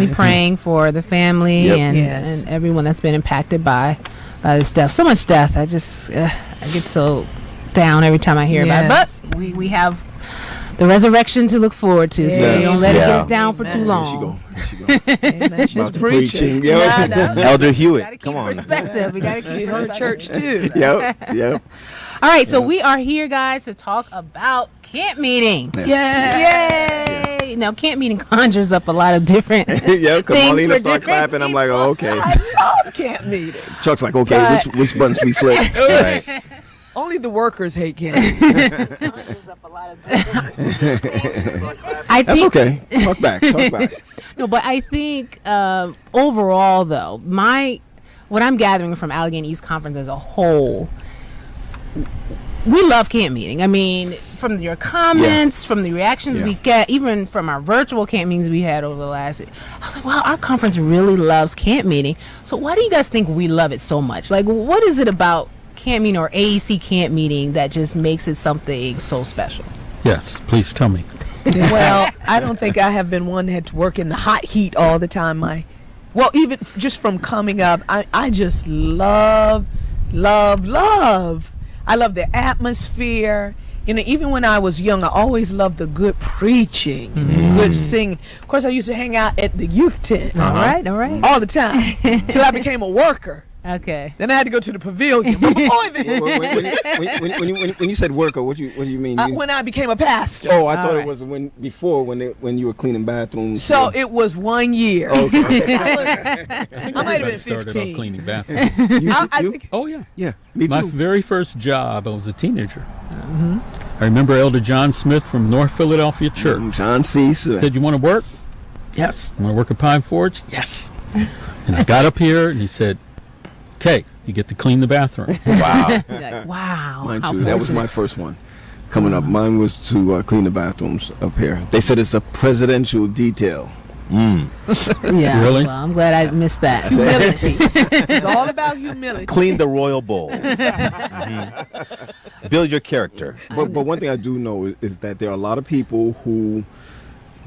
definitely praying for the family and everyone that's been impacted by this death. So much death. I get so down every time I hear about it. But we have the resurrection to look forward to, so we don't let it get us down for too long. There she go. Amen. She's preaching. Elder Hewitt, come on. Perspective. We got to keep her church too. Yep. All right, so we are here, guys, to talk about camp meeting. Yay! Now, camp meeting conjures up a lot of different Because things Marlena for start clapping. people. I'm like, oh, okay. I love camp meeting. Chuck's like, okay, which buttons we flip? Right. Only the workers hate camp meeting. Conjures up a lot of different things. That's okay. Talk back. No, but I think overall, though, what I'm gathering from Allegheny East Conference as a whole, we love camp meeting. I mean, from your comments, from the reactions we get, even from our virtual camp meetings we had over the last year, I was like, wow, our conference really loves camp meeting. So why do you guys think we love it so much? Like, what is it about camp meeting or AEC camp meeting that just makes it something so special? Yes, please tell me. Well, I don't think I have been one that had to work in the hot heat all the time. Even just from coming up, I just love. I love the atmosphere. Even when I was young, I always loved the good preaching and good singing. Of course, I used to hang out at the youth tent. All right. All the time. Till I became a worker. Okay. Then I had to go to the pavilion. But before then, when you said worker, what do you mean? When I became a pastor. Oh, I thought it was when you were cleaning bathrooms. So it was 1 year. Okay. I might have been 15. Started off cleaning bathrooms. Oh yeah, me too. My very first job, I was a teenager. I remember Elder John Smith from North Philadelphia Church. John C. Said, "You want to work?" Yes. "Want to work at Pine Forge?" Yes. And I got up here and he said, "Okay, you get to clean the bathroom." Wow. Wow. Mine too. That was my first one. Coming up, mine was to clean the bathrooms up here. They said it's a presidential detail. Yeah. Really? Well, I'm glad I missed that. Humility. It's all about humility. Clean the royal bowl. Build your character. But one thing I do know is that there are a lot of people who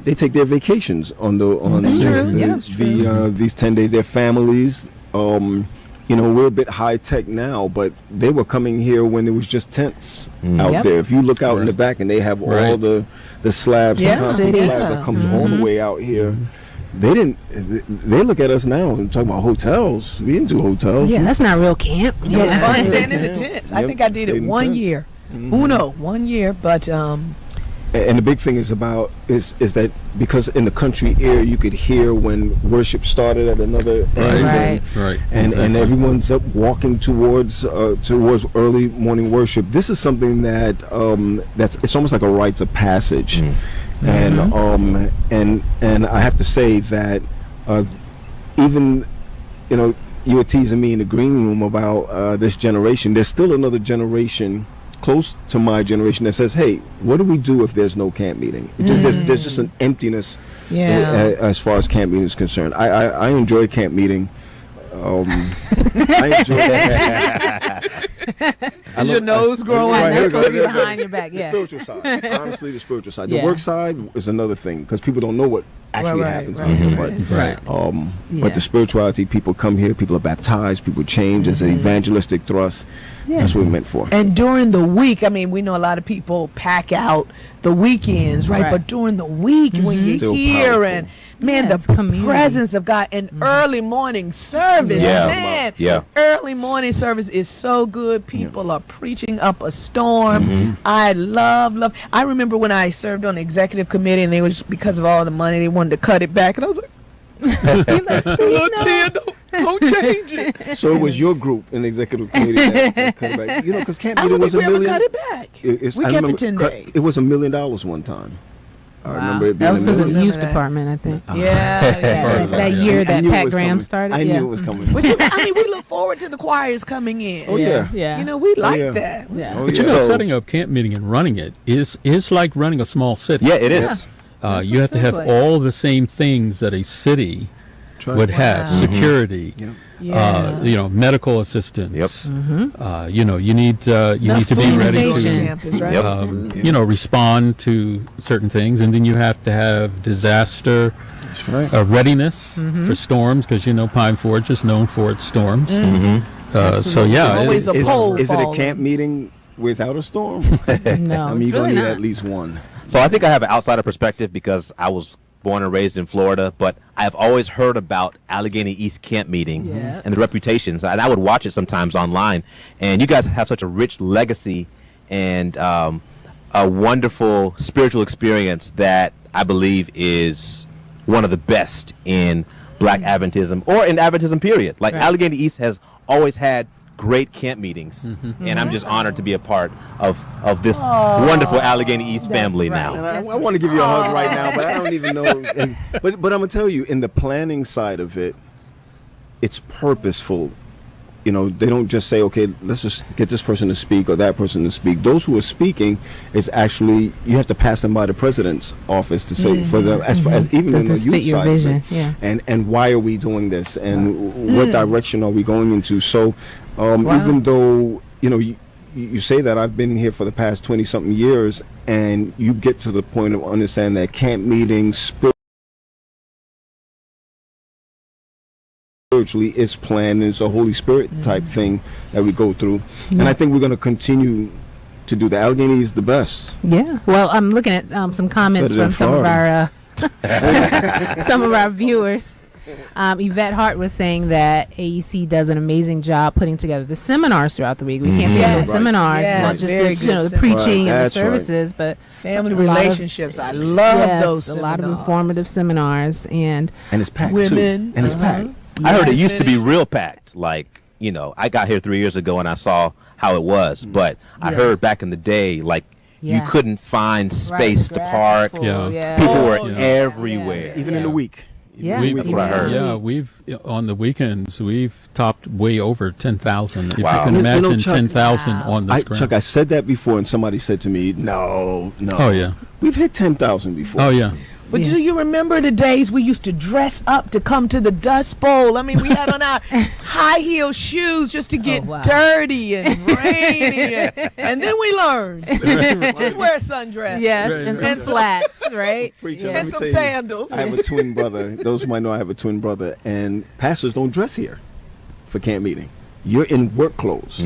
they take their vacations these 10 days. Their families. We're a bit high tech now, but they were coming here when there was just tents out there. If you look out in the back, and they have all the slabs, the concrete slab that comes all the way out here. They look at us now and talk about hotels. We didn't do hotels. Yeah, that's not real camp. It was fun staying in the tents. I think I did it 1 year. 1 year, but and the big thing is that because in the country air you could hear when worship started at another end, and everyone's up walking towards early morning worship. This is something that it's almost like a rites of passage, and I have to say that even you were teasing me in the green room about this generation. There's still another generation close to my generation that says, hey, what do we do if there's no camp meeting? There's just an emptiness as far as camp meeting is concerned. I enjoy camp meeting. I enjoy that. Is your nose growing? Right, Behind your back, the spiritual side. Honestly, the spiritual side. The work side is another thing because people don't know what actually happens out there. But the spirituality, people come here, people are baptized, people change. It's an evangelistic thrust. That's what we're meant for. And during the week, I mean, we know a lot of people pack out the weekends, right? But during the week, when you're Still here powerful. and the presence of God and early morning service, early morning service is so good. People are preaching up a storm. I love. I remember when I served on the executive committee, and they was because of all the money they wanted to cut it back, and I was like, don't change it. So it was your group in the executive committee that cut it back. Because camp meeting was $1 million. Cut it back. We kept it 10 days. It was $1 million one time. I remember it being that was because of the youth that. department, I think. That year that Pat Graham started. I knew it was coming. But we look forward to the choirs coming in. Oh yeah. We like that. Yeah. Oh, But setting up camp meeting and running it is like running a small city. Yeah, it is. You have to have all the same things that a city would have: security, medical assistance. You need to be ready to respond to certain things, and then you have to have disaster readiness for storms, because Pine Forge is known for its storms. So yeah, always a pole is it a camp meeting without a storm? No, I mean, it's you're really gonna need not. at least one. So I think I have an outsider perspective because I was born and raised in Florida, but I've always heard about Allegheny East Camp Meeting and the reputations, and I would watch it sometimes online. And you guys have such a rich legacy and a wonderful spiritual experience that I believe is one of the best in Black Adventism or in Adventism period. Like Allegheny East has always had great camp meetings, and I'm just honored to be a part of this wonderful Allegheny East family now. And I want to give you a hug right now, but I don't even know. But I'm gonna tell you, in the planning side of it, it's purposeful. They don't just say, okay, let's just get this person to speak or that person to speak. Those who are speaking is actually, you have to pass them by the president's office to say for them, as far as even in the youth side of it. And why are we doing this, and what direction are we going into? So even though you say that, I've been here for the past 20-something years, and you get to the point of understanding that camp meetings spiritually is planned, and it's a Holy Spirit type thing that we go through. And I think we're going to continue to do that. Allegheny is the best. Yeah. Well, I'm looking at some comments from some of our viewers. Yvette Hart was saying that AEC does an amazing job putting together the seminars throughout the week. We can't forget those seminars, not just the preaching and the services, but family relationships. I love those seminars. A lot of informative seminars, and it's packed women, too. And it's packed. I heard it used to be real packed. Like, I got here 3 years ago and I saw how it was, but I heard back in the day, like, you couldn't find space to park. People were everywhere. Even in the week. That's what I heard. Yeah, we've on the weekends we've topped way over 10,000. If you can imagine, Chuck, 10,000 on the screen. Chuck, I said that before, and somebody said to me, "No." Oh yeah, we've hit 10,000 before. Oh yeah. But do you remember the days we used to dress up to come to the Dust Bowl? I mean, we had on our high heel shoes just to get dirty and rainy, and then we learned. Just wear a sundress. Yes, and some slats, right? And some sandals. I have a twin brother. Those who might know, I have a twin brother, and pastors don't dress here for camp meeting. You're in work clothes.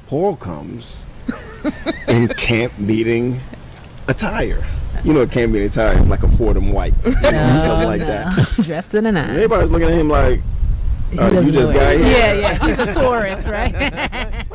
Paul comes in camp meeting attire. Camp meeting attire is like a Fordham white, something like that. Dressed in a nine. Everybody's looking at him like, you just got here? Yeah, he's a tourist, right?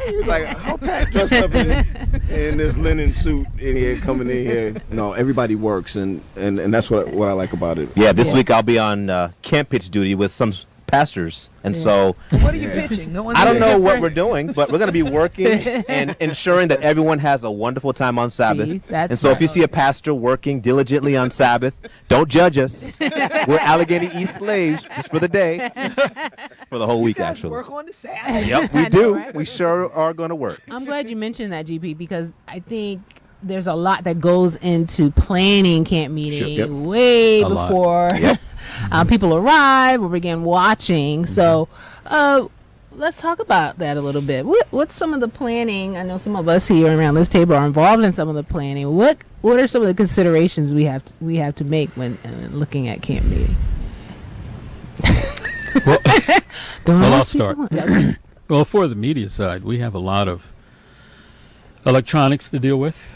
He's like, how Pat dressed up in this linen suit in here, coming in here? No, everybody works, and that's what I like about it. Yeah, this week I'll be on camp pitch duty with some pastors, and so what are you pitching? I don't know what we're doing, but we're going to be working and ensuring that everyone has a wonderful time on Sabbath. And so if you see a pastor working diligently on Sabbath, don't judge us. We're Allegheny East slaves just for the day, for the whole week actually. Work on the Sabbath. Yep, we do. Right? We sure are going to work. I'm glad you mentioned that, GP, because I think there's a lot that goes into planning camp meeting way before people arrive or begin watching. So let's talk about that a little bit. What's some of the planning? I know some of us here around this table are involved in some of the planning. What are some of the considerations we have to make when looking at camp meeting? Well, I'll start. Well, for the media side, we have a lot of electronics to deal with,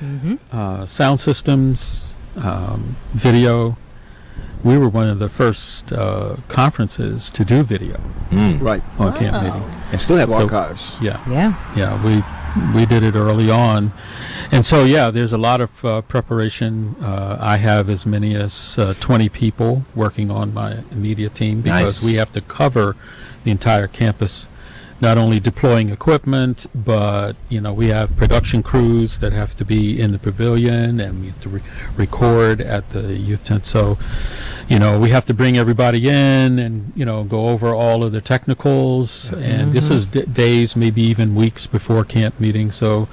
sound systems, video. We were one of the first conferences to do video on camp meeting. And still have archives. Yeah, we did it early on. And so, there's a lot of preparation. I have as many as 20 people working on my media team because we have to cover the entire campus, not only deploying equipment, but we have production crews that have to be in the pavilion, and we have to record at the youth tent. So, we have to bring everybody in and go over all of the technicals. And this is days, maybe even weeks before camp meeting. So,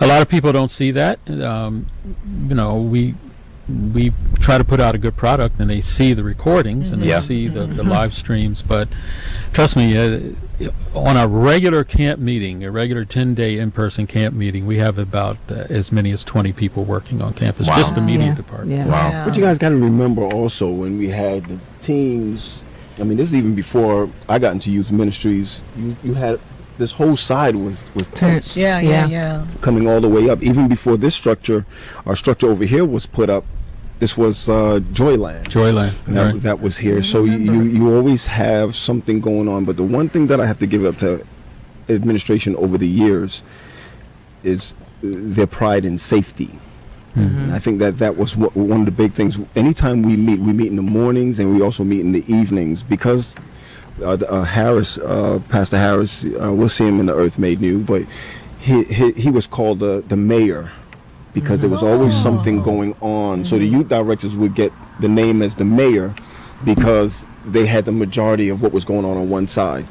a lot of people don't see that. we try to put out a good product, and they see the recordings and they see the live streams. But trust me, on a regular camp meeting, a regular 10-day in-person camp meeting, we have about as many as 20 people working on campus, just the media department. Wow. But you guys got to remember also when we had the teams, I mean, this is even before I got into youth ministries, you had this whole side was tents. Yeah. Coming all the way up. Even before this structure, our structure over here was put up, this was Joyland. That was here. So you always have something going on. But the one thing that I have to give up to administration over the years is their pride in safety. And I think that was one of the big things. Anytime we meet in the mornings and we also meet in the evenings, because Harris, Pastor Harris, we'll see him in the Earth Made New, but he was called the mayor because there was always something going on. So the youth directors would get the name as the mayor because they had the majority of what was going on one side.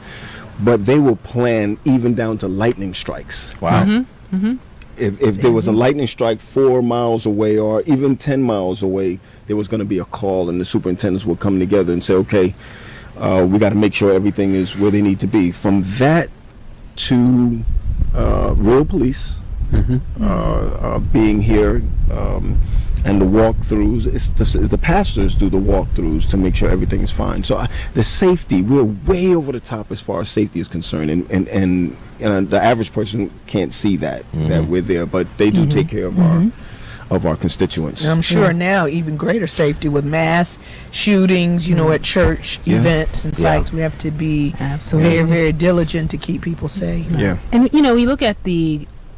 But they will plan even down to lightning strikes. Wow. If there was a lightning strike 4 miles away or even 10 miles away, there was going to be a call, and the superintendents would come together and say, okay, we got to make sure everything is where they need to be. From that to rural police being here and the walkthroughs, it's the pastors do the walkthroughs to make sure everything is fine. So the safety, we're way over the top as far as safety is concerned, and the average person can't see that we're there, but they do take care of our constituents. And I'm sure now even greater safety with mass shootings, at church events and sites. We have to be very, very diligent to keep people safe. Yeah. And we look at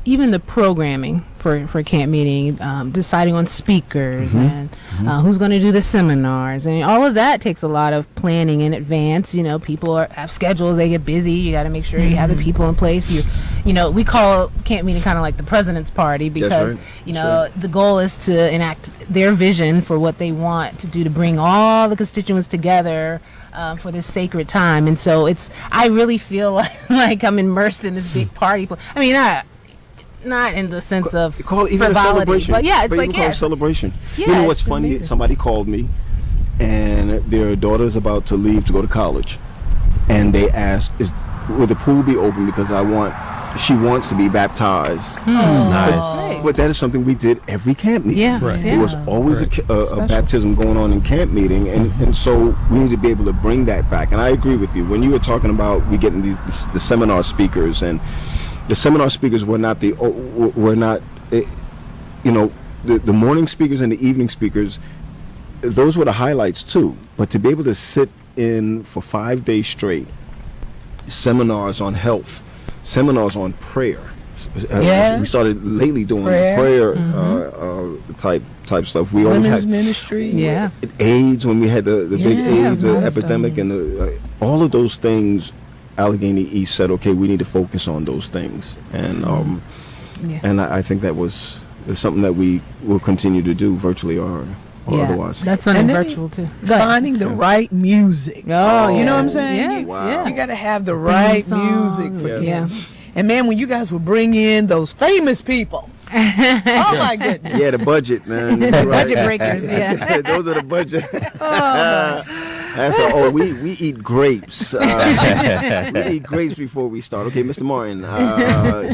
even the programming for camp meeting, deciding on speakers and who's going to do the seminars, and all of that takes a lot of planning in advance. People have schedules, they get busy. You got to make sure you have the people in place. We call camp meeting kind of like the president's party because the goal is to enact their vision for what they want to do to bring all the constituents together for this sacred time. And so I really feel like I'm immersed in this big party. I mean, not in the sense of call it even frivolity, a celebration. but yeah, it's but call it a celebration. Yeah, you know what's funny? amazing. Somebody called me, and their daughter's about to leave to go to college, and they asked, "Will the pool be open?" Because she wants to be baptized. Nice. But that is something we did every camp meeting. Yeah, Right. There was always a baptism going on in camp meeting, and so we need to be able to bring that back. And I agree with you when you were talking about we getting the seminar speakers, and the seminar speakers were not the morning speakers and the evening speakers. Those were the highlights too. But to be able to sit in for 5 days straight, seminars on health, seminars on prayer. We started lately doing prayer type stuff. We always Women's had ministry. AIDS when we had the big AIDS epidemic, and all of those things. Allegheny East said, okay, we need to focus on those things, and I think that was something that we will continue to do virtually or otherwise. That's something virtual too. Finding the right music. You know what I'm saying? Yeah. You got to have the right music for Yeah. And man, when you guys would bring in those famous people, oh my goodness. Yeah, the budget, man. Budget breakers, yeah. Those are the budget. We eat grapes. We eat grapes before we start. Okay, Mr. Martin,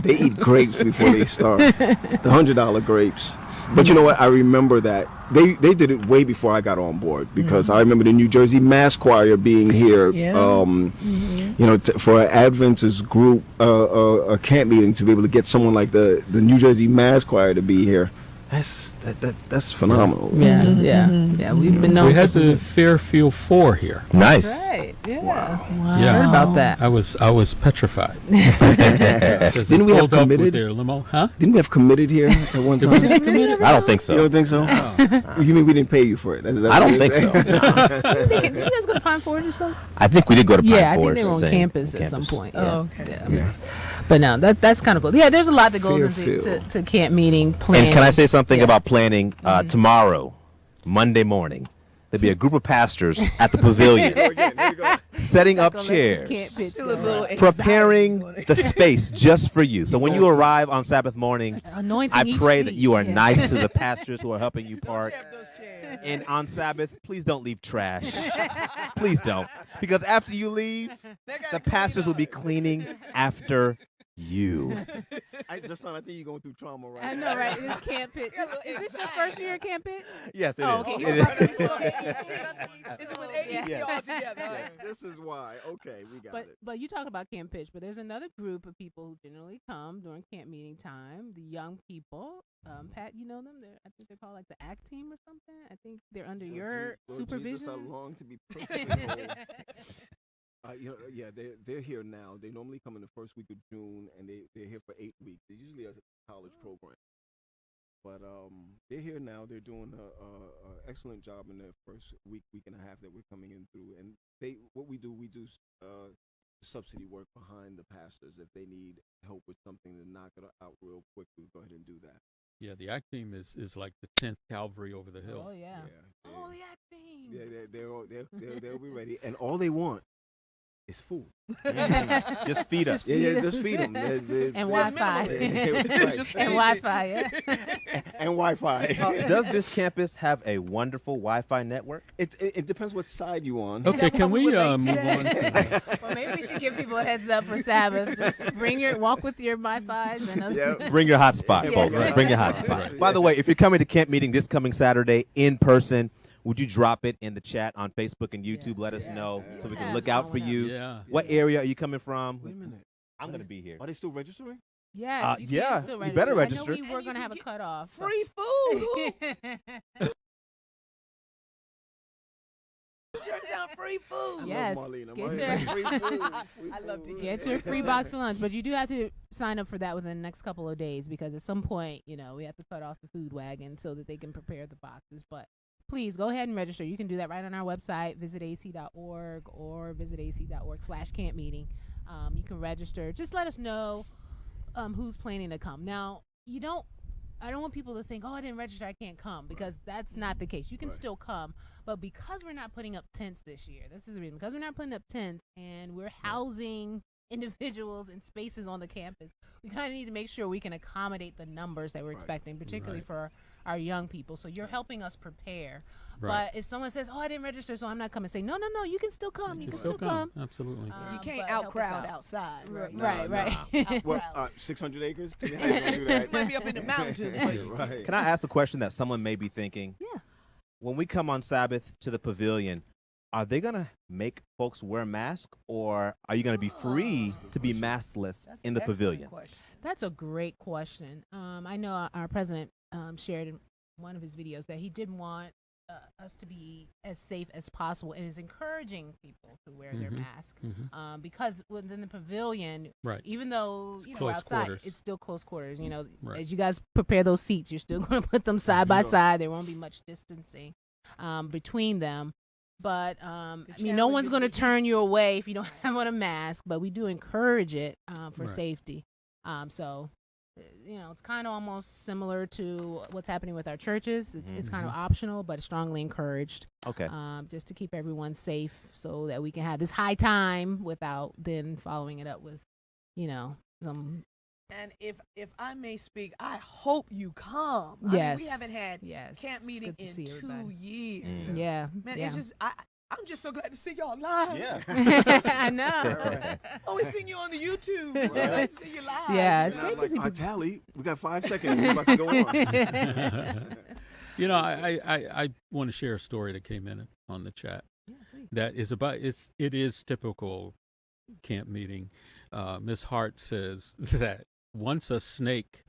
they eat grapes before they start. The $100 grapes. But you know what? I remember that. They did it way before I got on board, because I remember the New Jersey Mass Choir being here. For an Adventist group, a camp meeting, to be able to get someone like the New Jersey Mass Choir to be here. That's phenomenal. Yeah. We've been known. We had the Fairfield 4 here. Nice. Right. Yeah. Wow. Yeah. Heard about that. I was petrified. Didn't we have committed? Their limo? Huh? Didn't we have committed here at one time? I don't think so. You don't think so? You mean we didn't pay you for it? I don't think so. Did you guys go to Pine Forge or something? I think we did go to Pine Yeah, I Forge. think they were on campus at some point. Yeah. Oh, okay. Yeah. But no, that's kind of cool. Yeah, there's a lot that goes into to camp meeting planning. And can I say something about planning? Tomorrow, Monday morning, there'll be a group of pastors at the pavilion setting up chairs, preparing the space just for you. So when you arrive on Sabbath morning, I pray that you are nice to the pastors who are helping you park. And on Sabbath, please don't leave trash. Please don't. Because after you leave, the pastors will be cleaning after you. I think you're going through trauma right I know, right? This Camp Pitch. Is this your first year at Camp Pitch? Yes, it is. Okay. It is. It's with AEC all together. This is why. Okay, we got it. But you talk about Camp Pitch, but there's another group of people who generally come during camp meeting time, the young people. Pat, you know them? I think they're called like the ACT team or something. I think they're under your supervision. Jesus, I long to be perfectly whole. They're here now. They normally come in the first week of June, and they're here for 8 weeks. They're usually a college program, but they're here now. They're doing an excellent job in their first week and a half that we're coming in through. And we do subsidy work behind the pastors if they need help with something to knock it out real quick. We go ahead and do that. Yeah, the ACT team is like the 10th Cavalry over the hill. Oh yeah. The ACT team. Yeah, they'll be ready, and all they want is food. Just feed us. Just feed them. And Wi-Fi. And Wi-Fi, yeah. And Wi-Fi. Does this campus have a wonderful Wi-Fi network? It depends what side you on. Okay, can we move on to... Well, maybe we should give people a heads up for Sabbath. Just walk with your Wi-Fi's and other Bring your hotspot, folks. Right. Bring your hotspot. By the way, if you're coming to camp meeting this coming Saturday in person, would you drop it in the chat on Facebook and YouTube? Let us know so we can look out for you. Yeah. What area are you coming from? Wait a minute. I'm going to be here. Are they still registering? Yes, you yeah, can still you register. better I know register. we were going to have a cutoff. Free food. Turns down free food. Yes. I love to Get your free box of lunch, but you do have to sign up for that within the next couple of days because at some point, we have to cut off the food wagon so that they can prepare the boxes. But please go ahead and register. You can do that right on our website, visitac.org or visitac.org/campmeeting. You can register. Just let us know who's planning to come. Now, I don't want people to think, I didn't register, I can't come, because that's not the case. You can still come, but because we're not putting up tents this year, this is the reason, because we're not putting up tents and we're housing individuals in spaces on the campus, we kind of need to make sure we can accommodate the numbers that we're expecting, particularly for our young people. So you're helping us prepare. But if someone says, I didn't register, so I'm not coming, say, no, you can still come. You can still come. Absolutely. You can't outcrowd outside. Right. Well, 600 acres? How you gonna do that? You might be up in the mountains. Right. Can I ask a question that someone may be thinking? Yeah. When we come on Sabbath to the pavilion, are they going to make folks wear masks, or are you going to be free to be maskless in the pavilion? That's a great question. I know our president shared in one of his videos that he didn't want us to be as safe as possible and is encouraging people to wear their mask because within the pavilion, even though we're outside, it's still cllose quarters. As you guys prepare those seats, you're still going to put them side by side. There won't be much distancing between them. But no one's going to turn you away if you don't have on a mask, but we do encourage it for safety. So it's kind of almost similar to what's happening with our churches. It's kind of optional, but it's strongly encouraged. Okay. Just to keep everyone safe so that we can have this high time without then following it up with, some. And if I may speak, I hope you come. Yes. We haven't had camp meeting in 2 years. Yeah. Man, it's just I'm just so glad to see y'all live. Yeah. I know. Always seeing you on the YouTube. It's so glad to see you live. Yeah, it's great to see people. Tally, we got 5 seconds. We're about to go on. I want to share a story that came in on the chat. Yeah, that is about it is typical camp meeting. Miss Hart says that once a snake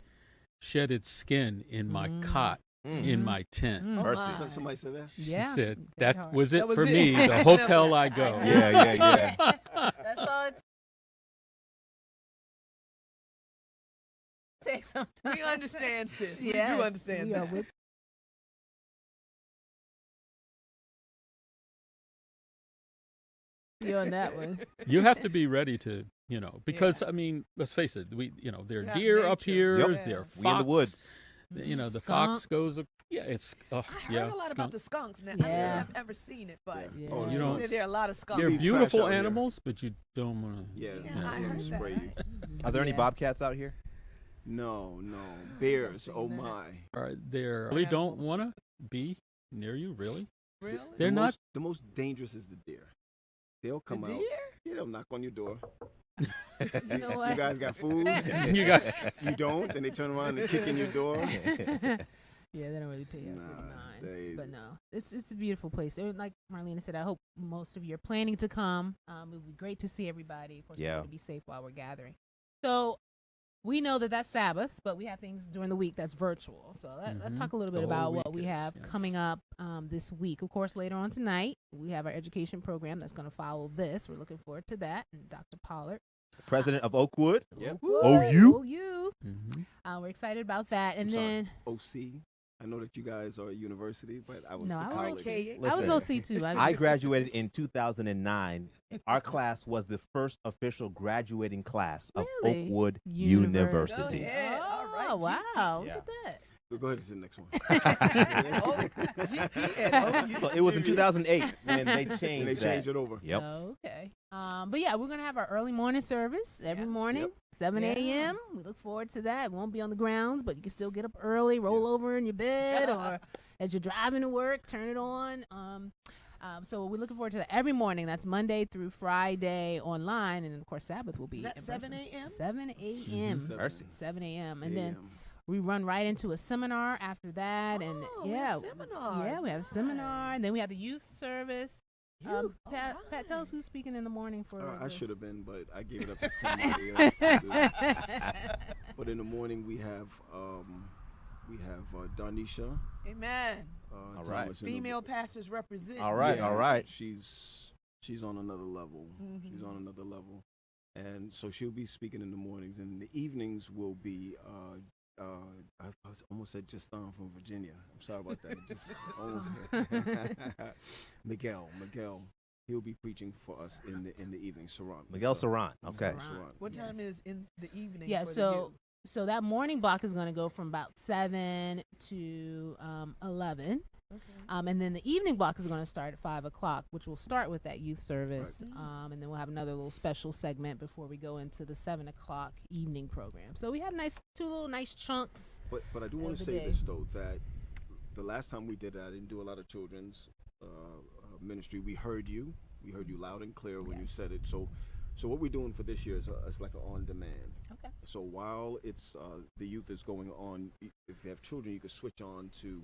shed its skin in my cot in my tent. Mercy. Somebody said that? She Yeah. said that was it was for it. me, the hotel I go. Yeah. That's all it takes sometimes. We understand, sis. Yes, We do understand we are that. with you on that one. You have to be ready to, because I mean, let's face it, there are deer up here, Yep. there are We in the woods. The Skunk. fox goes Yeah, it's. I heard a lot about the skunks. Now, I don't know if I've ever seen it, but Oh, you say there are a lot of skunks. They're beautiful animals, but you don't want to. Yeah, I heard that. spray you. Are there any bobcats out here? No, bears. Oh my. They really don't want to be near you. Really? Really? They're not. The most dangerous is the deer. They'll come out. Yeah, they'll knock on your door. You know what? You guys got food? You guys. You don't? Then they turn around and kick in your door. Yeah, they don't really pay us any mind. But no, it's a beautiful place. Like Marlena said, I hope most of you are planning to come. It would be great to see everybody. Of course, we want to be safe while we're gathering. So we know that that's Sabbath, but we have things during the week that's virtual. So let's talk a little bit about what we have coming up this week. Of course, later on tonight, we have our education program that's going to follow this. We're looking forward to that. And Dr. Pollard, President of Oakwood. Yep. OU. We're excited about that. And then OC. I know that you guys are a university, but I was college. Listen, I was OC too. I graduated in 2009. Our class was the first official graduating class of Oakwood University. Oh, wow. Look at that. Go ahead to the next one. So it was in 2008 when they changed They changed it over. Yep. Okay. But yeah, we're going to have our early morning service every morning, 7 a.m. We look forward to that. It won't be on the grounds, but you can still get up early, roll over in your bed, or as you're driving to work, turn it on. So we're looking forward to that every morning. That's Monday through Friday online. And, of course, Sabbath will be Is that 7 a.m.? 7 a.m. 7 a.m. And then we run right into a seminar after that. And we have a seminar. And then we have the youth service. Pat, tell us who's speaking in the morning for. I should have been, but I gave it up to somebody else to do. But in the morning we have Darnisha. Amen. All right. Female pastors represent. All right. All right. She's on another level. She's on another level, and so she'll be speaking in the mornings, and in the evenings will be. I almost said Justin from Virginia. I'm sorry about that. Just almost. Miguel. He'll be preaching for us in the evening. Saran. Miguel Saran. Okay. Saran. What time is in the evening? Yeah. So that morning block is going to go from about 7 to 11. Okay. And then the evening block is going to start at 5 o'clock, which will start with that youth service. Right. And then we'll have another little special segment before we go into the 7 o'clock evening program. So we have two little nice chunks. But I do want to say this, though, that the last time we did that, I didn't do a lot of children's ministry. We heard you loud and clear when you said it. So what we're doing for this year is it's like an on-demand. Okay. So while it's the youth is going on, if you have children, you can switch on to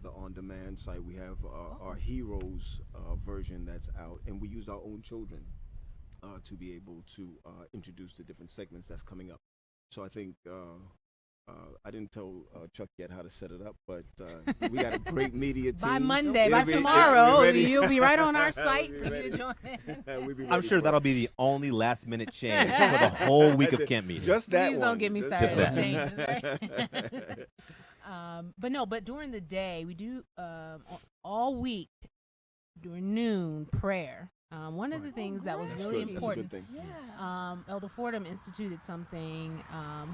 the on-demand site. We have our Heroes version that's out, and we use our own children to be able to introduce the different segments that's coming up. So I think I didn't tell Chuck yet how to set it up, but we got a great media team. By Monday, by tomorrow, you'll be right on our site for you to join in. I'm sure that'll be the only last-minute change for the whole week of camp meeting. Just that Please one. Don't get me started with changes, right? But during the day, we do all week during noon prayer. One of the things that was really important, Elder Fordham instituted something.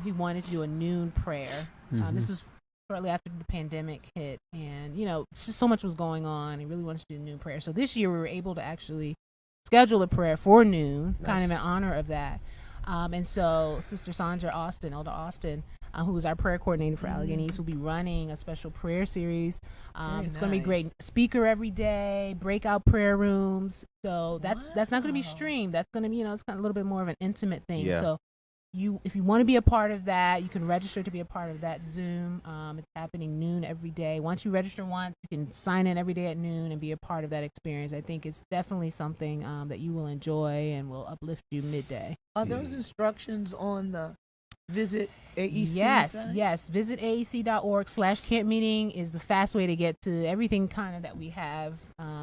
He wanted to do a noon prayer. This was shortly after the pandemic hit, and just so much was going on. He really wanted to do noon prayer. So this year we were able to actually schedule a prayer for noon, kind of in honor of that. And so Sister Sandra Austin, Elder Austin, who is our prayer coordinator for Allegheny East, will be running a special prayer series. It's going to be great. Speaker every day, breakout prayer rooms. So that's not going to be streamed. That's going to be, it's kind of a little bit more of an intimate thing. Yeah. So if you want to be a part of that, you can register to be a part of that Zoom. It's happening noon every day. Once you register once, you can sign in every day at noon and be a part of that experience. I think it's definitely something that you will enjoy and will uplift you midday. Are those instructions on the Visit AEC? Yes. Visit AEC.org/camp meeting is the fast way to get to everything kind of that we have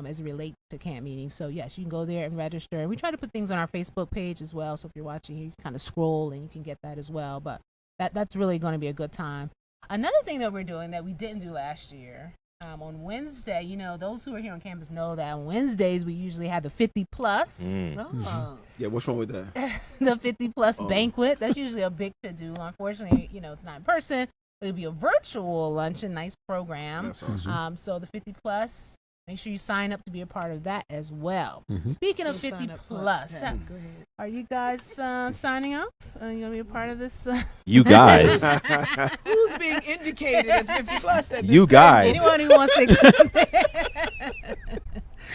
as it relates to camp meeting. So yes, you can go there and register. And we try to put things on our Facebook page as well. So if you're watching, you can kind of scroll and you can get that as well. But that's really going to be a good time. Another thing that we're doing that we didn't do last year, on Wednesday, those who are here on campus know that on Wednesdays we usually have the 50 plus. Yeah, what's wrong with that? The 50 plus banquet. That's usually a big to do. Unfortunately, it's not in person. It'll be a virtual luncheon, nice program. That's awesome. So the 50 plus, make sure you sign up to be a part of that as well. Speaking of 50 plus, go ahead. are you guys signing up? Are you gonna be a part of this? You guys. Who's being indicated as 50 plus? You guys. Anyone who wants to.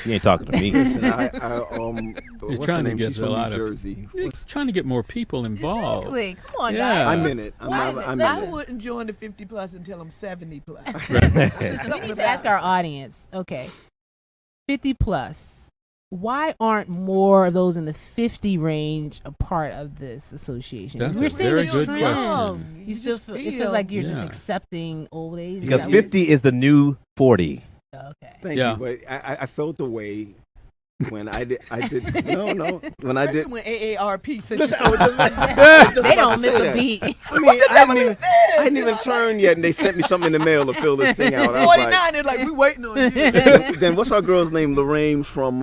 She ain't talking to me. Listen, You're what's her trying to name? get She's a from lot New of Jersey. trying to get more people involved. Exactly. Come on, Yeah. guys. I'm in it. I'm in I it. wouldn't join the 50 plus until I'm 70 plus. Listen, we need to ask our audience. Okay, 50 plus. Why aren't more of those in the 50 range a part of this association? That's We're a seeing very the good trend. question. You still feel, it feels like you're just Yeah. accepting old age. Because Is that what- 50 is the new 40. Okay. Thank Yeah. you, but I felt the way when I did no when I Especially did. when AARP said Listen, you I was just about- They about don't to miss say a that. beat. I mean, I didn't even turn yet, and they sent me something in the mail to fill this thing out. I was 49, they're like, we waiting on you. then what's our girl's name? Lorraine from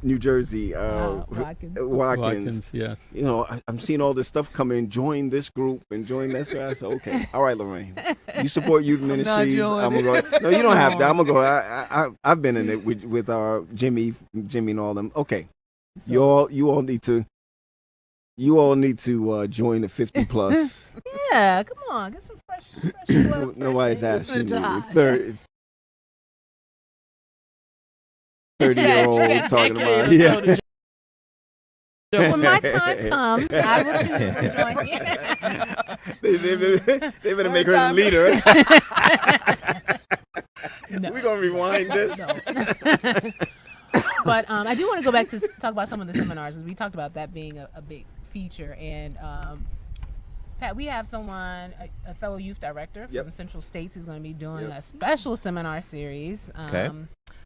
New Jersey. Watkins. Watkins. Yes. You know, I'm seeing all this stuff come in. Join this group and join that group. I said, okay, all right, Lorraine. You support youth ministries. joining. I'm gonna go. No, you don't have to. I'm gonna go. I've been in it with our Jimmy and all them. Okay, you all need to join the 50 plus. Yeah, come on, get some fresh blood. Nobody's asking Listen to you. 30-year-old Yeah, talking she got about decades When my time comes, I will too join you. they better make her the leader. No. We're gonna rewind this. No. But I do want to go back to talk about some of the seminars, because we talked about that being a big feature. And Pat, we have someone, a fellow youth director from Central States, who's going to be doing a special seminar series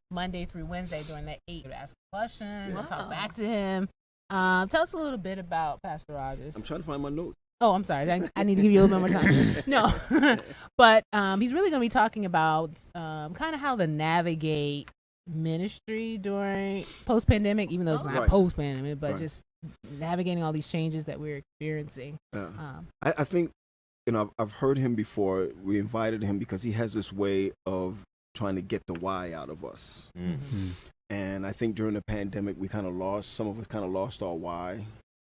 Monday through Wednesday during that 8 to ask a question. We'll talk back to him. Tell us a little bit about Pastor Rogers. I'm trying to find my notes. Oh, I'm sorry. I need to give you a little bit more time. No, but he's really going to be talking about kind of how to navigate ministry during post-pandemic, even though it's not post-pandemic, but just navigating all these changes that we're experiencing. I think, I've heard him before. We invited him because he has this way of trying to get the why out of us. Mm-hmm. And I think during the pandemic, some of us kind of lost our why.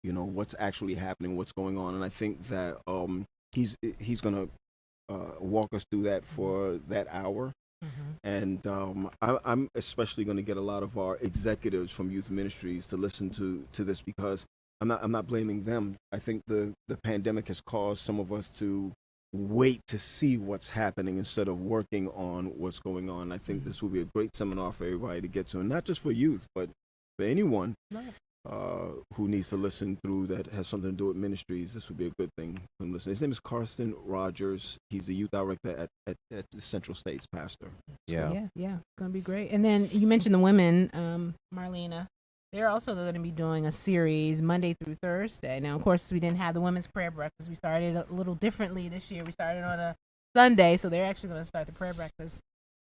What's actually happening, what's going on. And I think that he's going to walk us through that for that hour. And I'm especially going to get a lot of our executives from youth ministries to listen to this, because I'm not blaming them. I think the pandemic has caused some of us to wait to see what's happening instead of working on what's going on. I think this will be a great seminar for everybody to get to, and not just for youth, but for anyone who needs to listen through that has something to do with ministries. This would be a good thing for them to listen. His name is Karsten Rogers. He's the youth director at the Central States pastor. Yeah, it's gonna be great. And then you mentioned the women, Marlena. They're also going to be doing a series Monday through Thursday. Now, of course, we didn't have the women's prayer breakfast. We started a little differently this year. We started on a Sunday, so they're actually going to start the prayer breakfast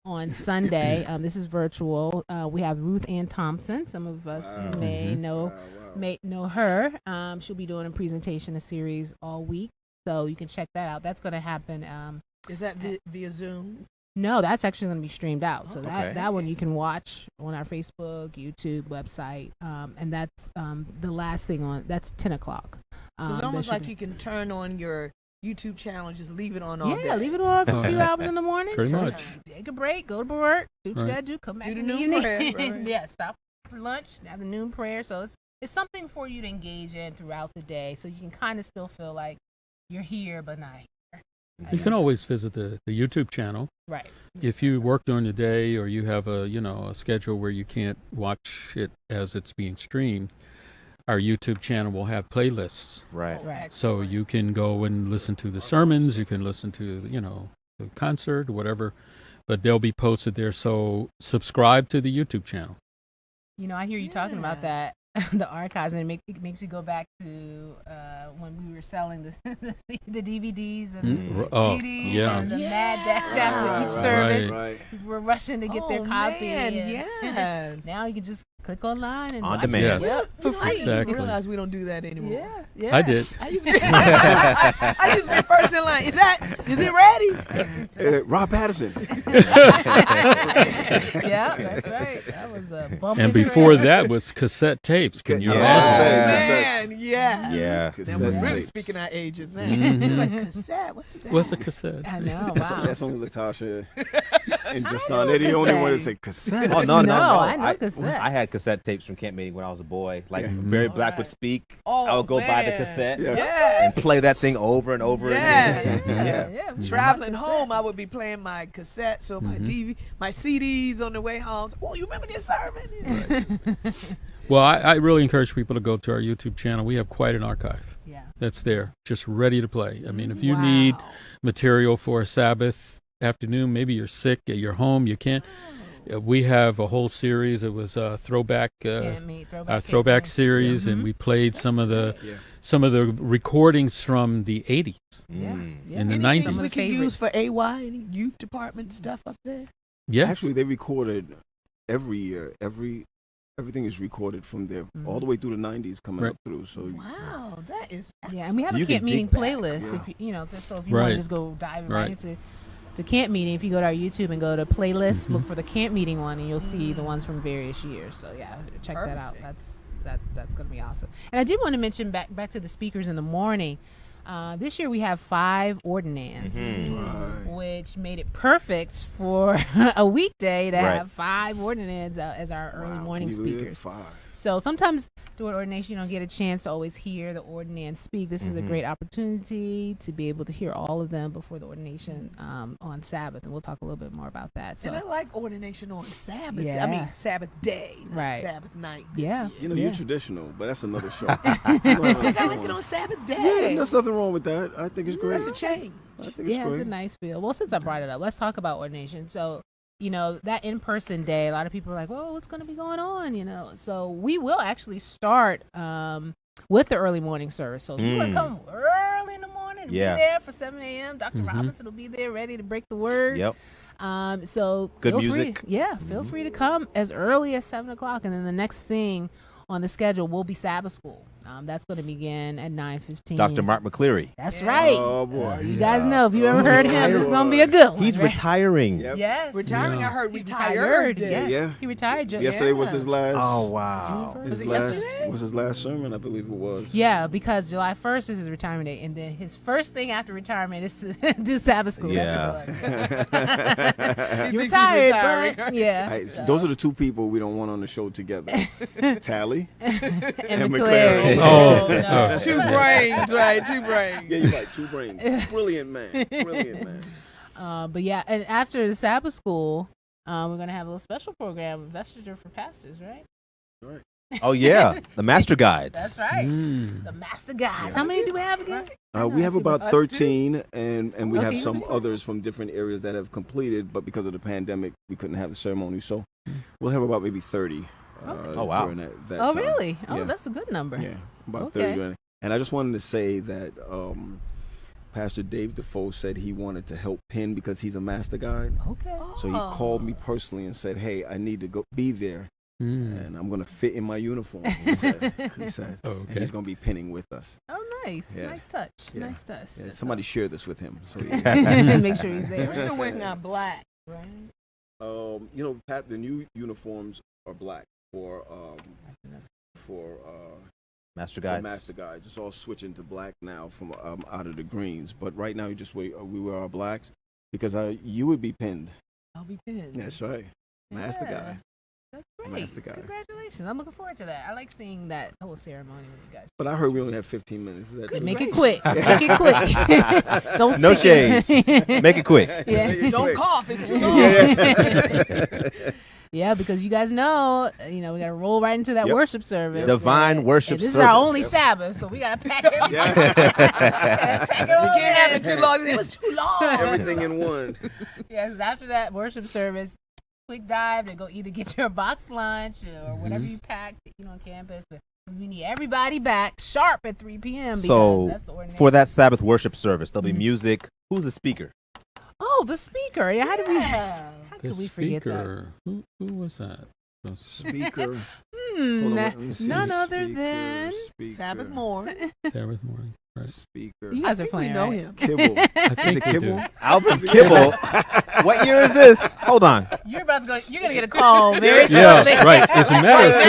on Sunday. This is virtual. We have Ruth Ann Thompson. Some of us may know her. She'll be doing a presentation, a series all week, so you can check that out. That's going to happen. Is that via Zoom? No, that's actually going to be streamed out. So that one you can watch on our Facebook, YouTube, website, and that's the last thing on. That's 10 o'clock. So it's almost like you can turn on your YouTube channel and just leave it on all day. Yeah, leave it on for a few hours in the morning. Pretty much. Take a break, go to work, do what you got to do, come back Do the in the noon evening. prayer. Right. Yeah, stop for lunch, have the noon prayer. So it's something for you to engage in throughout the day, so you can kind of still feel like you're here but not here. You can always visit the YouTube channel. Right. If you work during the day, or you have a schedule where you can't watch it as it's being streamed, our YouTube channel will have playlists. Right. So you can go and listen to the sermons, you can listen to the concert, whatever, but they'll be posted there. So subscribe to the YouTube channel. I hear you talking about that. The archives, and it makes you go back to when we were selling the DVDs and the CDs and the mad dash after each service. Right. People were rushing to get their copy. Man, yes. Now you can just Click online and On watch demand. it. Yes. Yeah, for free. Exactly. I realize we don't do that anymore. Yeah, yeah. I did. I used to be, I used to be first in line. Is it ready? Rob Patterson. Yeah, that's right. That was a bump. And before that was cassette tapes. Can you Oh, imagine? man, yeah. Yeah. Then we're really tapes. speaking our ages now. She was like, cassette, what's that? What's a cassette? I know. That's, Wow. that's only Latasha and Justin. They're the only one that say cassette. Oh no, No, no, no! I know cassette. I had cassette tapes from camp meeting when I was a boy. Like Yeah. Barry Black would speak, I would go buy the cassette Yeah. and play that thing over and over again. Yeah. Traveling home, I would be playing my cassette, so my my CDs on the way home. Oh, you remember this sermon? Well, I really encourage people to go to our YouTube channel. We have quite an archive Yeah. that's there, just ready to play. I mean, if you need material for a Sabbath afternoon, maybe you're sick at your home, you can't. We have a whole series. It was a throwback series, and we played some of the recordings from the 80s in the Any 90s. things we could use for AY, any youth department stuff up there? Yeah, Actually, they recorded every year. Everything is recorded from there all the way through the 90s coming up through. So Wow, that is Yeah, and we have a You can camp meeting dig back. playlist. Yeah. If you know, so if you want Right. to just go dive Right. right into camp meeting, if you go to our YouTube and go to playlist, look for the camp meeting one, and you'll see the ones from various years. So yeah, check that out. That's gonna be awesome. And I did want to mention back to the speakers in the morning. This year we have 5 ordinands, which made it perfect for a weekday to have 5 ordinands as our early morning Can you believe it? speakers. 5. So sometimes during ordination, you don't get a chance to always hear the ordinand speak. This is a great opportunity to be able to hear all of them before the ordination on Sabbath, and we'll talk a little bit more about that. So and I like ordination on Sabbath. I Yeah. mean Sabbath day, not Right. Sabbath night. Yeah. You know, you're traditional, but that's another show. I like it on Sabbath day. Yeah, and there's nothing wrong with that. I think it's great. That's a change. I think it's yeah, it's great. a nice feel. Well, since I brought it up, let's talk about ordination. So, you know, that in-person day, a lot of people are like, well, what's going to be going on, you know? So we will actually start with the early morning service. So if you want to come early in the morning, be there for 7 a.m., Dr. Robinson will be there ready to break the word. Yep. So Good feel music. Free, feel free to come as early as 7 o'clock. And then the next thing on the schedule will be Sabbath school. That's going to begin at 9:15. Dr. Mark McCleary. That's right. Oh boy. You guys know, if you ever heard him, this is going to be a good one. He's right? retiring. Yep. Yes. Retiring, Yeah. I heard He retired. Yes. Yeah. He retired. Yesterday was his last. Oh wow. Was it last yesterday? was his last sermon, I believe it was. Yeah, because July 1st is his retirement date, and then his first thing after retirement is to do Sabbath school. Yeah. That's He You're thinks he's retired, retiring. but yeah. Hey, those are the 2 people we don't want on the show together. Tally. And McClary. McClary. Oh. no. 2 brains, right? 2 brains. Yeah, you're right. 2 brains. Brilliant man. Brilliant man. But yeah, and after the Sabbath school, we're going to have a little special program, Vestige for Pastors, right? Right. Oh yeah. The Master Guides. That's right. The Master Guys. How many do we have again? We have about Us 13, and we have Okay. some others from different areas that have completed, but because of the pandemic, we couldn't have the ceremony. So we'll have about maybe 30. Oh, wow. During that Oh, time. really? Oh, Yeah. that's a good number. Yeah, about Okay. 30 during. And I just wanted to say that Pastor Dave Defoe said he wanted to help Penn because he's a master guide. Okay. So he called me personally and said, "Hey, I need to go be there, and I'm going to fit in my uniform." He said, and Okay. he's going to be pinning with us. Oh, nice. Yeah. Nice touch. Yeah. Nice touch. Yeah, somebody share this with him. So Make sure he's We're there. still waiting on black, right? you know, Pat, the new uniforms are black for Master for Guides. master guides. It's all switching to black now from out of the greens. But right now, we wear our blacks because you would be pinned. I'll be pinned. That's right, master Yeah. guy. That's great. Master guy. Congratulations. I'm looking forward to that. I like seeing that whole ceremony with you guys. But I heard we only have 15 minutes. Is that true? Make it quick. Make it quick. Don't No stick it. Make it quick. Yeah. Make it Don't quick. cough. It's too long. Yeah, because you guys know, we got to roll right into that Yep. worship service. Divine And worship this service. is our only Sabbath, so we got to pack everything. Pack it You all can't have in. it too long. It was too long. Everything in one. Yeah, 'cause after that worship service, quick dive and go either get your box lunch or whatever you packed, on campus. Because we need everybody back sharp at 3 p.m. because So that's the ordination. for that Sabbath worship service, there'll be music. Who's the speaker? Oh, the speaker. Yeah, how Yeah. could The we forget that? speaker. Who was that? Speaker. None other than Sabbath morning. Sabbath morning. Right. Speaker. You guys are playing, know right? him. Kibble. Is it we Kibble? do. Albert Kibble. What year is this? Hold on. You're about to go. You're gonna get a call very Yeah, shortly. right. As a matter of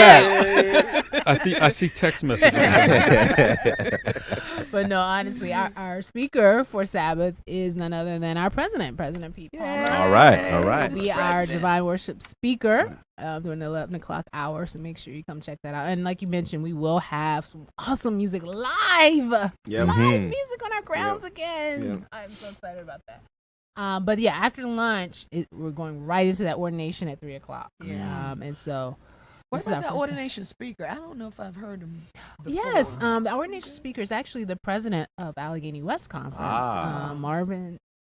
fact, I see text messages. But no, honestly, our speaker for Sabbath is none other than our president, President Pete Palmer. All right. All right. Be our divine worship speaker during the 11 o'clock hour. So make sure you come check that out. And like you mentioned, we will have some awesome music live. Yep. Live music on our grounds again. Yep. I'm so excited about that. But yeah, after lunch, we're going right into that ordination at 3 o'clock. Yeah. And so. What this is about our that first ordination speaker? I don't know if I've heard him before. Yes, the ordination speaker is actually the president of Allegheny West Conference,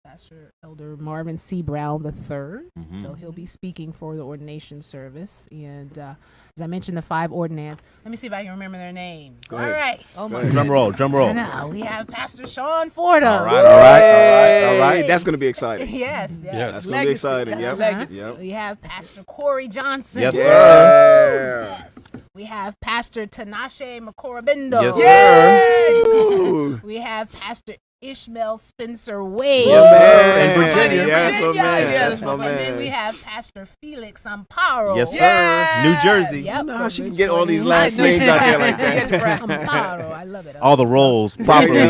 Pastor Elder Marvin C. Brown III. So he'll be speaking for the ordination service. And as I mentioned, the 5 ordinands. Let me see if I can remember their names. Go All ahead. right. Oh my Drum roll. Drum roll. Now we have Pastor Sean Fordham. All right. All right. All right. That's going to be exciting. Yes. That's Legacy. going to be exciting. That's Yep. legacy. Yep. We have Pastor Corey Johnson. Yes, Yeah. Yes. We have Pastor Tinashe Makorabendo. Yes, sir. Yay! Ooh. We have Pastor Ishmael Spencer Wade. Yes, sir. Man. In Virginia. Yeah, that's my Virginia, man. yes. That's my And then we man. have Pastor Felix Amparo. Yes, sir. Yes. New Jersey. Yep. No, from she can Richmond. get all these I last know. names out there like that. Amparo. I love it. All the roles properly.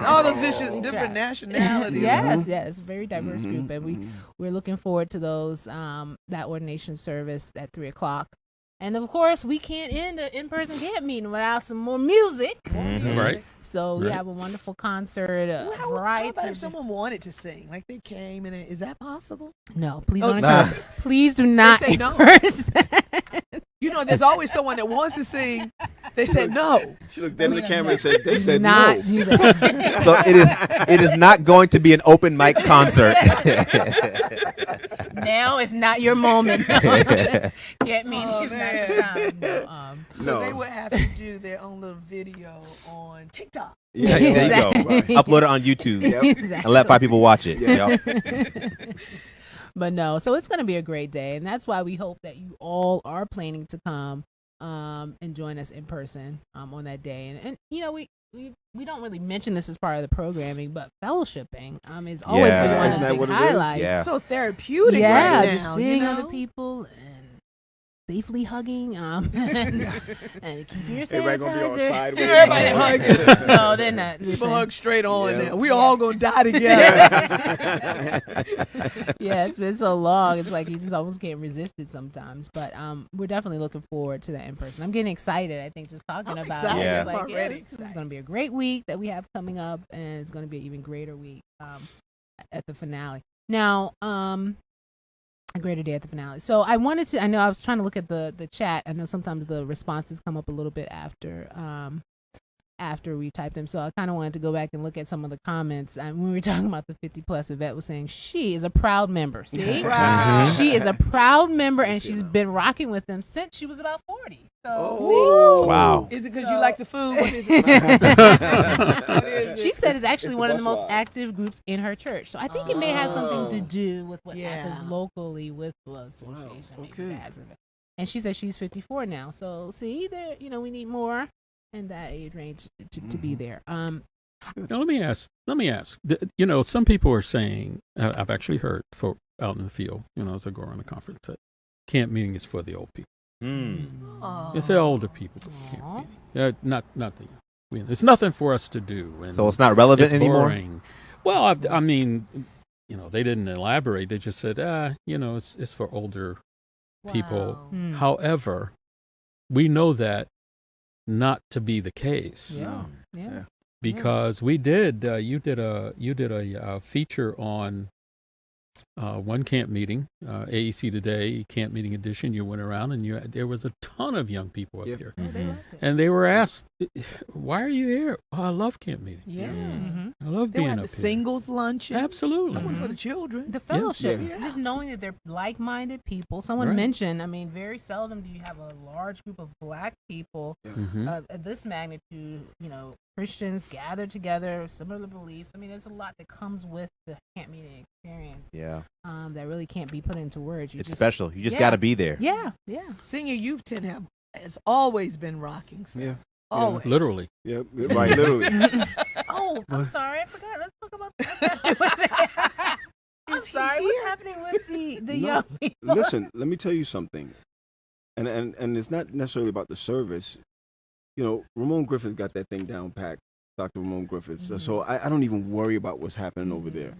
All those different nationalities. Yes, very diverse group, and we're looking forward to those that ordination service at 3 o'clock. And of course, we can't end an in-person camp meeting without some more music. Right. So we Right. have a wonderful concert. How about if someone wanted to sing? Like they came and is that possible? No, please Oh, don't. nah. encourage- Please do not say no. encourage that. You know, there's always someone that wants to sing. They said no. She looked dead in the camera and said, they Do said not no. do that. So it is not going to be an open mic concert. Now is not your moment. No. Can't mean Oh, it's man. not the time. No, So No. they would have to do their own little video on TikTok. Yeah, there you go. Exactly. Upload it on YouTube Yep. Exactly. and let 5 people watch it. Yeah. Yep. But no, so it's going to be a great day, and that's why we hope that you all are planning to come and join us in person on that day. And you know, we don't really mention this as part of the programming, but fellowshipping is always Yeah. been one Isn't of that the what big it is? highlights. Yeah. So therapeutic Yeah, right just now. seeing you know? other people and safely hugging and keeping your Everybody going to be on sanitizer. sideways. Everybody hugging. No, they're not. People Listen. hug straight on Yeah. now. We all gonna die together. Yeah, it's been so long. It's like you just almost can't resist it sometimes. But we're definitely looking forward to that in person. I'm getting excited. I think just talking I'm about excited. it. Yeah. It's like, I'm already this is excited. going to be a great week that we have coming up, and it's going to be an even greater week at the finale. Now, a greater day at the finale. So I know I was trying to look at the chat. I know sometimes the responses come up a little bit after we type them. So I kind of wanted to go back and look at some of the comments. When we were talking about the 50 plus, Yvette was saying she is a proud member. See? Proud. She is a proud member, and she's been rocking with them since she was about 40. So, Oh. Wow. Is it because So- you like the food? What is see? it? What is She it? said it's actually It's the one of the bus most ride. active groups in her church. So I think it may have something to Oh. do with what Yeah. happens locally with the association. Maybe Okay. that has an effect. And she says she's 54 now. So see, we need more in that age range to be there. Now let me ask. Some people are saying, I've actually heard folk out in the field, as I go around the conference, that camp meeting is for the old people. Oh. It's the older people camp Aw. meeting. Not the young. There's nothing for us to do. And So it's not relevant it's anymore? boring. Well, I mean, they didn't elaborate. They just said, it's for older people. Wow. Hmm. However, we know that not to be the case. Yeah. No. Yeah. Because you did a feature on one camp meeting, AEC Today camp meeting edition. You went around and there was a ton of young people up Yeah. here, Oh, they liked it. and they were asked, "Why are you here?" Oh, I love camp meeting. Yeah. Mm. I love They will being have up the here. singles luncheon. Absolutely. One for the children. The fellowship, Yeah. just knowing that they're like-minded people. Someone Right. mentioned, very seldom do you have a large group of black people Mhm. at this magnitude, Christians gathered together, similar beliefs. There's a lot that comes with the camp meeting experience. Yeah. that really can't be put into words. It's special. You just got to be there. Yeah. Senior youth tent has always been rocking. So. Yeah. Always. Literally. Yeah, right, literally. Oh, I'm sorry. I forgot. Let's talk about that. I'm sorry. What's happening with the young people? Listen, let me tell you something. And it's not necessarily about the service. You know, Ramon Griffith got that thing down packed, Dr. Ramon Griffith. Mm-hmm. So I don't even worry about what's happening over there.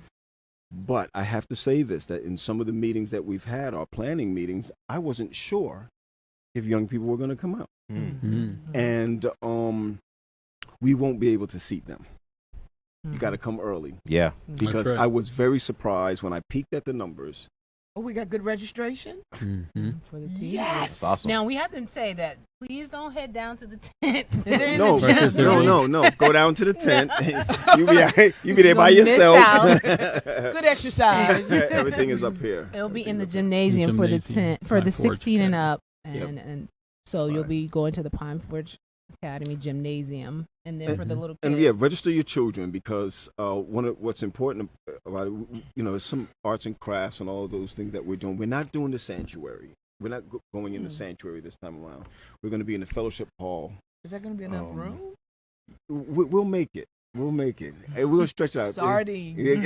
But I have to say this, that in some of the meetings that we've had, our planning meetings, I wasn't sure if young people were going to come out. Mm-hmm. And we won't be able to seat them. You got to come early. Yeah. Because I was very surprised when I peeked at the numbers. Oh, we got good registration for the team. Yes. That's awesome. Now we have to say that please don't head down to the tent. No. Go down to the tent. You be there by yourself. Good exercise. Everything is up here. It'll be in the gymnasium for the tent for the 16 and up, and so you'll be going to the Pine Forge Academy gymnasium, and then for the little kids. And register your children, because what's important about it, there's some arts and crafts and all of those things that we're doing. We're not doing the sanctuary. We're not going in the sanctuary this time around. We're going to be in the fellowship hall. Is that going to be enough room? We'll make it. We'll make it. We're going to stretch it out. Sardine.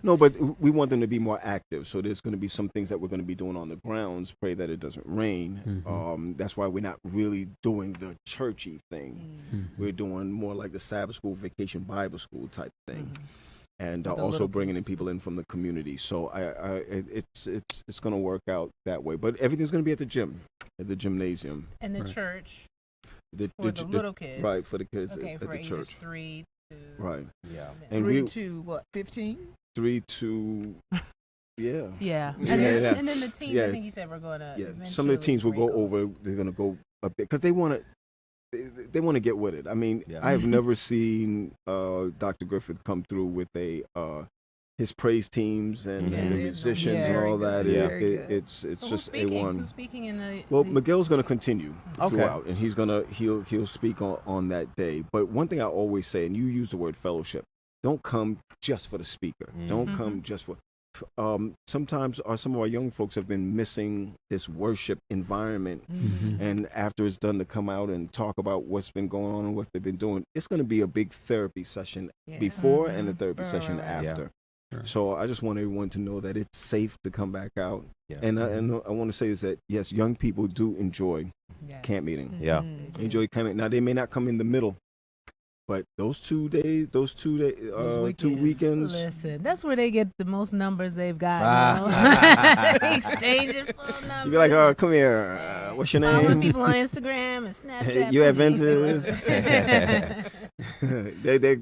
No, but we want them to be more active. So there's going to be some things that we're going to be doing on the grounds. Pray that it doesn't rain. Mm-hmm. That's why we're not really doing the churchy thing. Mm-hmm. We're doing more like the Sabbath school, vacation Bible school type thing. Mm-hmm. And also bringing in people in from the community. So it's going to work out that way. But everything's going to be at the gym, at the gymnasium. And the church. For the little kids. Right, for the kids at for the church. 3 to... Right. Yeah. And 3 to what, 15? 3 to... Yeah. Yeah. And then the teams, I think you said we're going to... Yeah. Some of the teams will go over. They're going to go a bit because they want to get with it. I mean, I've never seen Dr. Griffith come through with his praise teams and the musicians and all that. It's so just A1. Who's speaking in the? Well, Miguel's going to continue throughout, and he'll speak on that day. But one thing I always say, and you use the word fellowship, don't come just for the speaker. Don't come just for. Sometimes some of our young folks have been missing this worship environment, and after it's done, to come out and talk about what's been going on and what they've been doing. It's going to be a big therapy session before and a therapy session after. Yeah. Sure. So I just want everyone to know that it's safe to come back out. Yeah. And I want to say is that, yes, young people do enjoy camp meeting. Yeah. Enjoy camp meeting. Now, they may not come in the middle, but those 2 weekends. Listen, that's where they get the most numbers they've got. Exchanging phone numbers. You be like, oh, come here. What's your name? Following people on Instagram and Snapchat. You Adventist.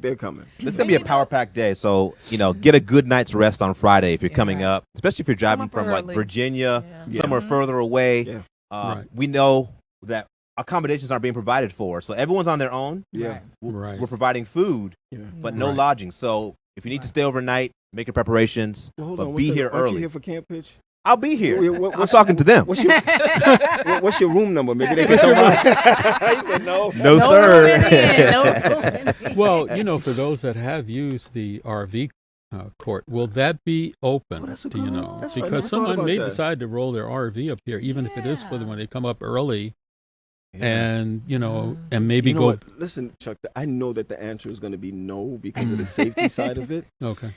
They're coming. This is going to be a power pack day. So, get a good night's rest on Friday if you're coming up, especially if you're driving from like Virginia, somewhere further away. Yeah. We know that accommodations aren't being provided for, so everyone's on their own. Yeah, we're providing food, but no lodging. So if you need to stay overnight, make your preparations, but be here early. Aren't you here for camp pitch? I'll be here. I'm talking to them. What's your room number? Maybe they can come on. He said no. No, sir. Well, for those that have used the RV court, will that be open? Do you know? Because someone may decide to roll their RV up here, even if it is for when they come up early. And and maybe go. What? Listen, Chuck, I know that the answer is going to be no because of the safety side of it. Okay.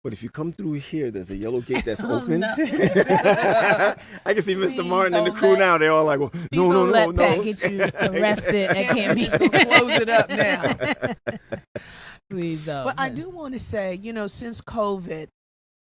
But if you come through here, there's a yellow gate that's open. No. I can see Mr. Martin and the crew now. They're all like, well, no. Let Pat get you arrested. That can't be. Close it up now. Please don't. But I do want to say, since COVID,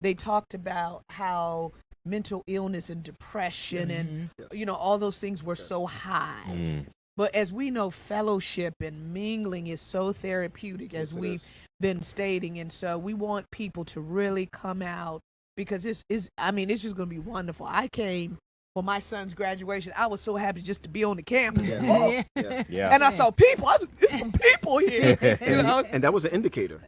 they talked about how mental illness and depression and all those things were so high. But as we know, fellowship and mingling is so therapeutic, as we've been stating, and so we want people to really come out, because it's just going to be wonderful. I came for my son's graduation. I was so happy just to be on the campus. And I saw people. There's some people here. And that was an indicator.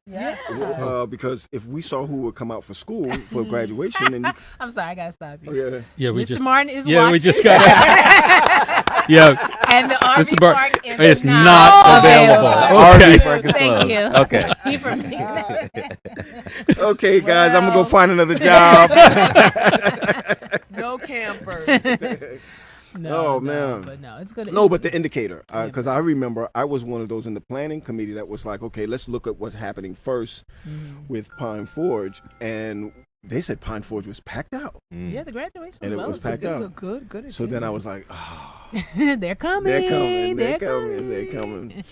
Because if we saw who would come out for school for graduation, and I'm sorry, I gotta stop you. Yeah, Mr. Martin is watching. Yeah, we just got. Yeah. And the RV park is not available. RV park is Thank closed. you. Okay. Thank you for making that. Okay, guys, I'm gonna go find another job. No campers. Oh, man. But no, it's good. No, but the indicator, because I remember I was one of those in the planning committee that was like, okay, let's look at what's happening first with Pine Forge, and they said Pine Forge was packed out. Yeah, the graduation and it was packed out. It was a good. So then I was like, oh, they're coming. they're coming,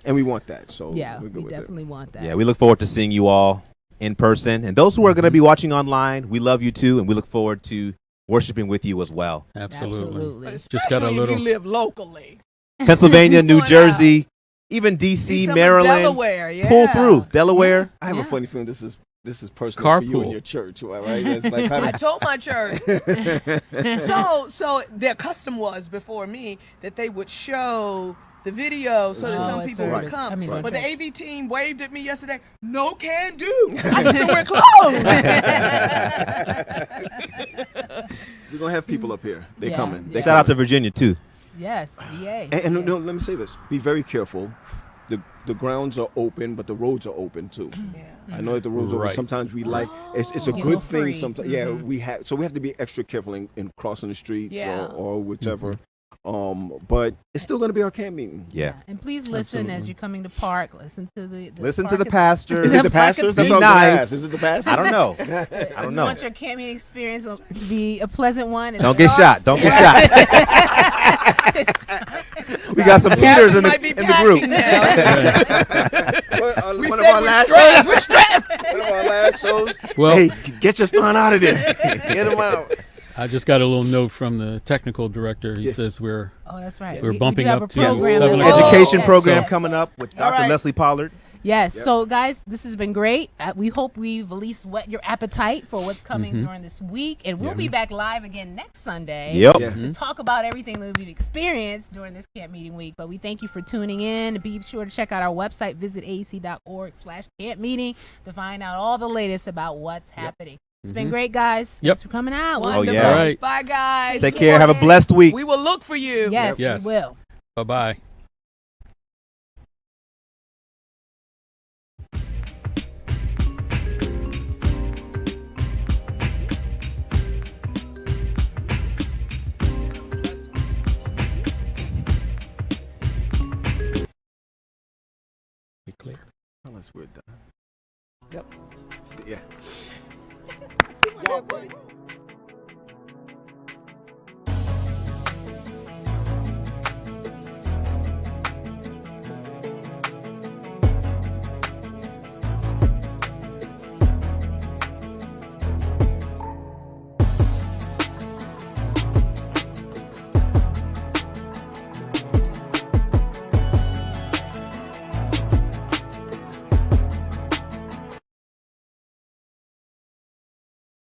and we want that. So yeah, we're good we definitely want that. Yeah, we look forward to seeing you all in person, and those who are going to be watching online, we love you too, and we look forward to worshiping with you as well. Absolutely. Just got a little. If you live locally. Pennsylvania, New Jersey, even D.C., Maryland. Delaware, yeah. Pull through. Delaware. I have a funny feeling this is personal for you and your church, right? It's like, I told my church. so their custom was before me that they would show the video so that some people would come. But the AV team waved at me yesterday. No can do. I said, so we're closed. We're gonna have people up here. They're coming. Shout out to Virginia too. Yes, VA. And no, let me say this: be very careful. The grounds are open, but the roads are open too. Yeah. I know that the roads are open. Sometimes we it's a good thing. Sometimes, we have to be extra careful in crossing the streets or whichever. But it's still going to be our camp meeting. Yeah. And please listen as you're coming to park. Listen to the pastors. Is it the pastors? That's what nice. Is it the pastors? I don't know. You want your camp meeting experience to be a pleasant one. Don't get shot. Don't get shot. We got some Peters in the group. One of our last shows. Well, hey, get your son out of there. Get him out. I just got a little note from the technical director. He says we're that's right. We're bumping up up to to 7 education program coming up with Dr. Leslie Pollard. Yes. Yep. So, guys, this has been great. We hope we've at least whet your appetite for what's coming during this week. And we'll be back live again next Sunday to talk about everything that we've experienced during this camp meeting week. But we thank you for tuning in. Be sure to check out our website. Visit aac.org/camp meeting to find out all the latest about what's happening. It's been great, guys. Thanks for coming out. Wonderful. Yeah. All right. Bye, guys. Take care. Have a blessed week. We will look for you. Yes, we will. Bye-bye. We clicked. Unless we're done. Yep. Yeah.